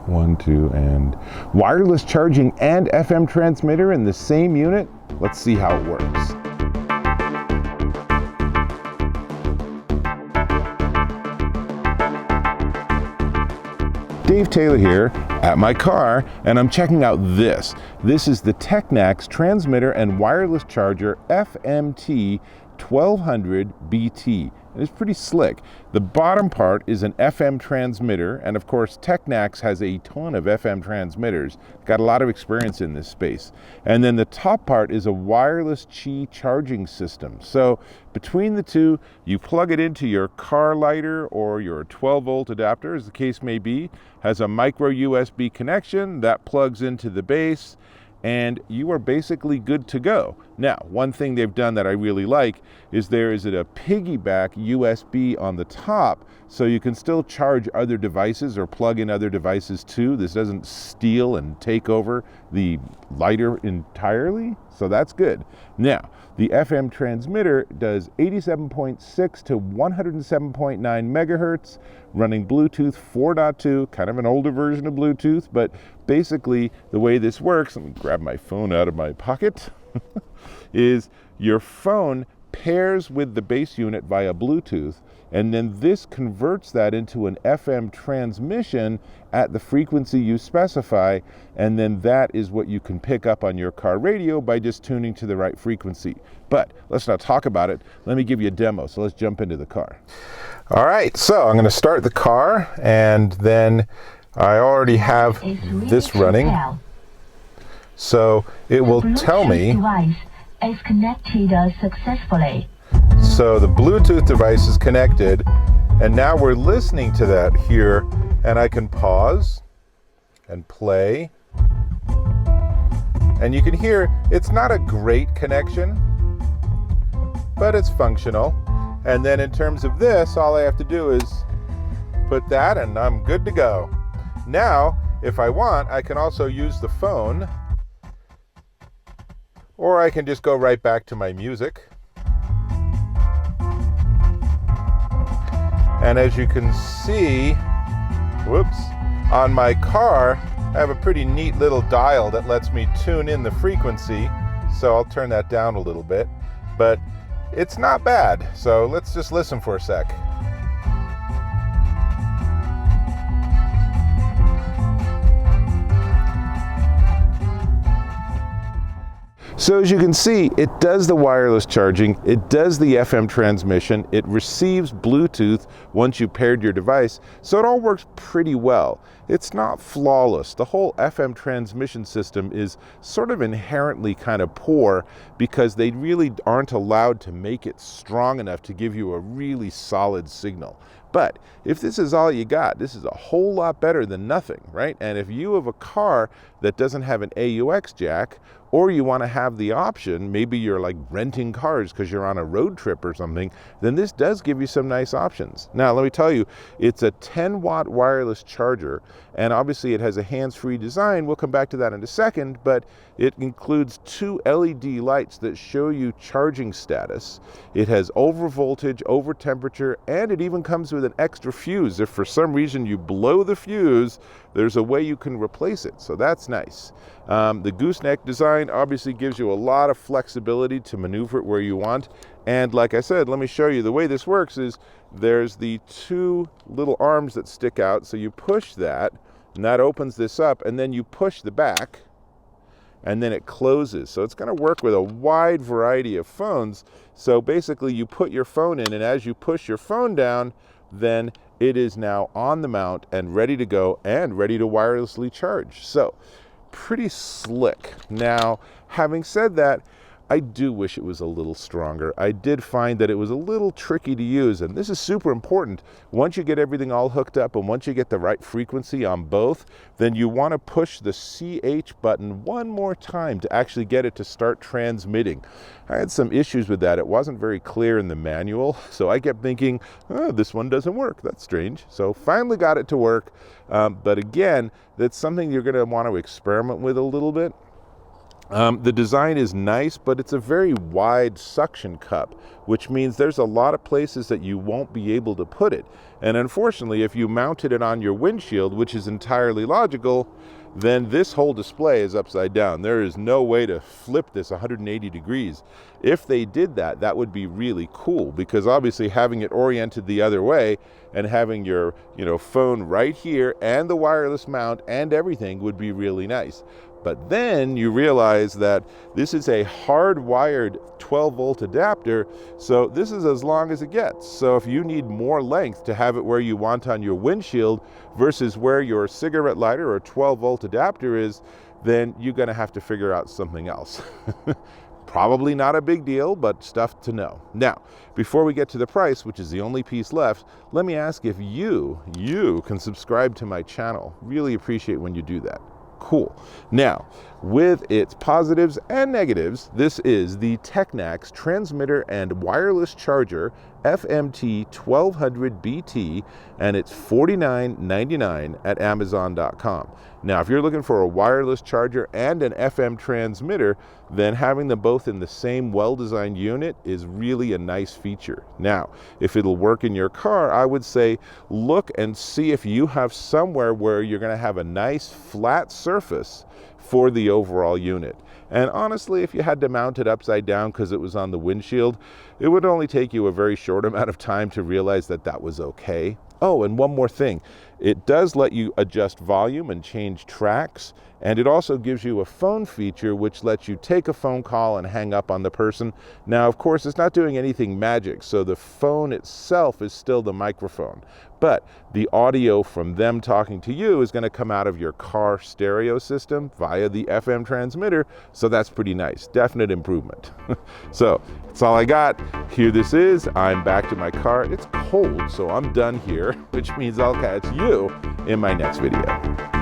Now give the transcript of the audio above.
1, 2, and wireless charging and FM transmitter in the same unit. Let's see how it works. Dave Taylor here at my car, and I'm checking out this. This is the Technaxx transmitter and wireless charger FMT1200BT. It's pretty slick. The bottom part is an FM transmitter, and of course Technaxx has a ton of FM transmitters. Got a lot of experience in this space. And then the top part is a wireless Qi charging system. So between the two, you plug it into your car lighter or your 12-volt adapter, as the case may be, has a micro USB connection that plugs into the base, and you are basically good to go. Now, one thing they've done that I really like is there is a Piggyback USB on the top, so you can still charge other devices or plug in other devices too. This doesn't steal and take over the lighter entirely, so that's good. Now, the FM transmitter does 87.6 to 107.9 megahertz, running Bluetooth 4.2, kind of an older version of Bluetooth, but basically the way this works, let me grab my phone out of my pocket, is your phone pairs with the base unit via Bluetooth, and then this converts that into an FM transmission at the frequency you specify, and then that is what you can pick up on your car radio by just tuning to the right frequency. But let's not talk about it. Let me give you a demo, so let's jump into the car. All right, so I'm going to start the car, and then I already have this running. So it will tell me. Device is connected successfully. So the Bluetooth device is connected, and now we're listening to that here, and I can pause and play. And you can hear it's not a great connection, but it's functional. And then in terms of this, all I have to do is put that, and I'm good to go. Now, if I want, I can also use the phone, or I can just go right back to my music. And as you can see, whoops, on my car, I have a pretty neat little dial that lets me tune in the frequency. So I'll turn that down a little bit, but it's not bad. So let's just listen for a sec. So as you can see, it does the wireless charging, it does the FM transmission, it receives Bluetooth once you paired your device, so it all works pretty well. It's not flawless. The whole FM transmission system is sort of inherently kind of poor because they really aren't allowed to make it strong enough to give you a really solid signal. But if this is all you got, this is a whole lot better than nothing, right? And if you have a car that doesn't have an AUX jack, or you want to have the option, maybe you're like renting cars because you're on a road trip or something, then this does give you some nice options. Now, let me tell you, it's a 10-watt wireless charger, and obviously it has a hands-free design. We'll come back to that in a second, but it includes 2 LED lights that show you charging status. It has over voltage, over temperature, and it even comes with an extra fuse. If for some reason you blow the fuse, there's a way you can replace it, so that's nice. The Gooseneck Design obviously gives you a lot of flexibility to maneuver it where you want. And like I said, let me show you. The way this works is there's the 2 little arms that stick out. So you push that, and that opens this up, and then you push the back, and then it closes. So it's going to work with a wide variety of phones. So basically you put your phone in, and as you push your phone down, then it is now on the mount and ready to go and ready to wirelessly charge. So pretty slick. Now, having said that, I do wish it was a little stronger. I did find that it was a little tricky to use, and this is super important. Once you get everything all hooked up and once you get the right frequency on both, then you want to push the CH button one more time to actually get it to start transmitting. I had some issues with that. It wasn't very clear in the manual, so I kept thinking, oh, this one doesn't work. That's strange. So finally got it to work, but again, that's something you're going to want to experiment with a little bit. The design is nice, but it's a very wide suction cup, which means there's a lot of places that you won't be able to put it. And unfortunately, if you mounted it on your windshield, which is entirely logical, then this whole display is upside down. There is no way to flip this 180 degrees. If they did that, that would be really cool, because obviously having it oriented the other way and having your phone right here and the wireless mount and everything would be really nice. But then you realize that this is a hardwired 12-volt adapter, so this is as long as it gets. So if you need more length to have it where you want on your windshield versus where your cigarette lighter or 12-volt adapter is, then you're going to have to figure out something else. Probably not a big deal, but stuff to know. Now, before we get to the price, which is the only piece left, let me ask if you can subscribe to my channel. Really appreciate when you do that. Cool. Now, with its positives and negatives, this is the Technaxx transmitter and wireless charger FMT1200BT, and it's $49.99 at Amazon.com. Now, if you're looking for a wireless charger and an FM transmitter, then having them both in the same well-designed unit is really a nice feature. Now, if it'll work in your car, I would say look and see if you have somewhere where you're going to have a nice flat surface for the overall unit. And honestly, if you had to mount it upside down because it was on the windshield, it would only take you a very short amount of time to realize that that was okay. Oh, and one more thing. It does let you adjust volume and change tracks, and it also gives you a phone feature which lets you take a phone call and hang up on the person. Now, of course, it's not doing anything magic, so the phone itself is still the microphone, but the audio from them talking to you is going to come out of your car stereo system via the FM transmitter, so that's pretty nice. Definite improvement. So that's all I got. Here this is. I'm back to my car. It's cold, so I'm done here, which means I'll catch you in my next video.